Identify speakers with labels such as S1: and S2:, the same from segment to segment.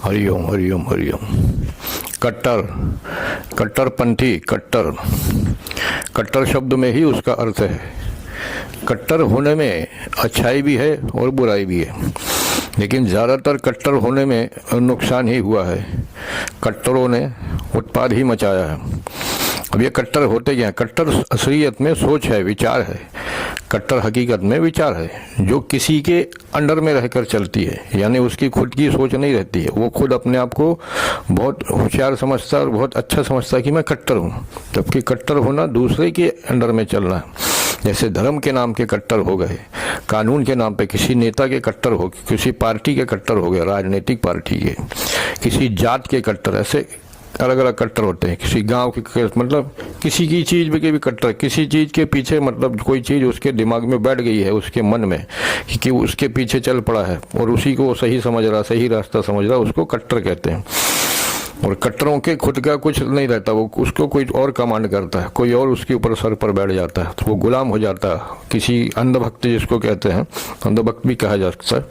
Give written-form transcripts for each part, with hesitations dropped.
S1: हरिओम हरिओम हरिओम। कट्टर, कट्टरपंथी, कट्टर, कट्टर शब्द में ही उसका अर्थ है। कट्टर होने में अच्छाई भी है और बुराई भी है, लेकिन ज़्यादातर कट्टर होने में नुकसान ही हुआ है। कट्टरों ने उत्पाद ही मचाया है। अब ये कट्टर होते क्या हैं? कट्टर असलियत में सोच है, विचार है। कट्टर हकीकत में विचार है जो किसी के अंडर में रहकर चलती है, यानी उसकी खुद की सोच नहीं रहती है। वो खुद अपने आप को बहुत होशियार समझता है और बहुत अच्छा समझता है कि मैं कट्टर हूँ, जबकि कट्टर होना दूसरे के अंडर में चलना है। जैसे धर्म के नाम के कट्टर हो गए, कानून के नाम पे किसी नेता के कट्टर हो, किसी पार्टी के कट्टर हो गए, राजनीतिक पार्टी के, किसी जात के कट्टर, ऐसे अलग अलग कट्टर होते हैं। किसी गांव के मतलब किसी की चीज़ के भी कट्टर, किसी चीज़ के पीछे मतलब कोई चीज़ उसके दिमाग में बैठ गई है, उसके मन में कि उसके पीछे चल पड़ा है और उसी को वो सही समझ रहा, सही रास्ता समझ रहा, उसको कट्टर कहते हैं। और कट्टरों के खुद का कुछ नहीं रहता, वो उसको कोई और कमांड करता है, कोई और उसके ऊपर सर पर बैठ जाता है, तो वो गुलाम हो जाता है। किसी अंधभक्त जिसको कहते हैं, अंधभक्त भी कहा जा सकता है,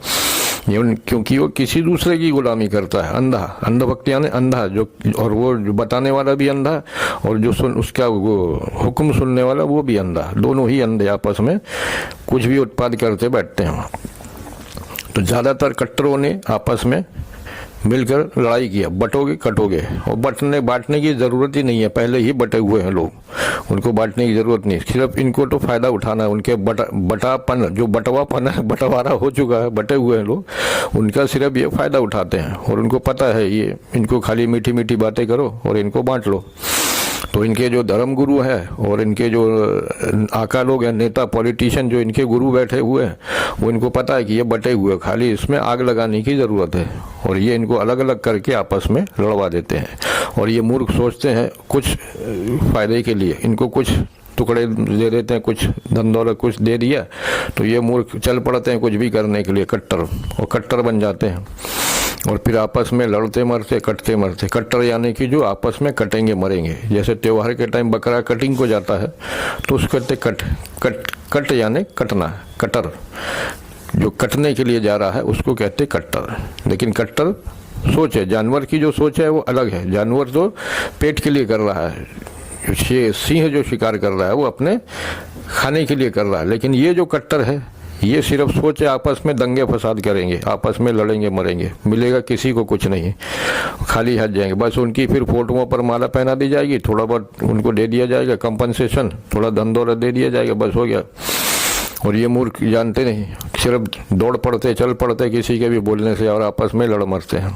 S1: क्योंकि वो किसी दूसरे की गुलामी करता है। अंधा, अंधभक्त यानी अंधा जो, और वो जो बताने वाला भी अंधा और जो उसका वो हुक्म सुनने वाला वो भी अंधा, दोनों ही अंधे आपस में कुछ भी उत्पाद करते बैठते हैं। तो ज़्यादातर कट्टरों ने आपस में मिलकर लड़ाई किया, बटोगे कटोगे, और बांटने की ज़रूरत ही नहीं है, पहले ही बटे हुए हैं लोग, उनको बांटने की ज़रूरत नहीं। सिर्फ इनको तो फ़ायदा उठाना है, उनके बटापन जो बंटवापन है, बंटवारा हो चुका है, बटे हुए हैं लोग, उनका सिर्फ ये फ़ायदा उठाते हैं। और उनको पता है ये, इनको खाली मीठी मीठी बातें करो और इनको बांट लो। तो इनके जो धर्म गुरु हैं और इनके जो आका लोग हैं, नेता पॉलिटिशियन जो इनके गुरु बैठे हुए हैं, वो इनको पता है कि ये बटे हुए, खाली इसमें आग लगाने की ज़रूरत है, और ये इनको अलग अलग करके आपस में लड़वा देते हैं। और ये मूर्ख सोचते हैं कुछ फ़ायदे के लिए, इनको कुछ टुकड़े दे देते हैं, कुछ धन दौलत कुछ दे दिया, तो ये मूर्ख चल पड़ते हैं कुछ भी करने के लिए, कट्टर, और कट्टर बन जाते हैं। और फिर आपस में लड़ते मरते, कटते मरते। कट्टर यानी कि जो आपस में कटेंगे मरेंगे। जैसे त्योहार के टाइम बकरा कटिंग को जाता है तो उसको कहते कट यानी कटना। कटर जो कटने के लिए जा रहा है उसको कहते कट्टर। लेकिन कट्टर सोच है, जानवर की जो सोच है वो अलग है। जानवर तो पेट के लिए कर रहा है, सिंह जो शिकार कर रहा है वो अपने खाने के लिए कर रहा है। लेकिन ये जो कट्टर है ये सिर्फ सोचे आपस में दंगे फसाद करेंगे, आपस में लड़ेंगे मरेंगे, मिलेगा किसी को कुछ नहीं, खाली हाथ जाएंगे। बस उनकी फिर फोटोओं पर माला पहना दी जाएगी, थोड़ा बहुत उनको दे दिया जाएगा कंपनसेशन, थोड़ा धन दौलत दे दिया जाएगा, बस हो गया। और ये मूर्ख जानते नहीं, सिर्फ दौड़ पड़ते, चल पड़ते किसी के भी बोलने से और आपस में लड़ मरते हैं।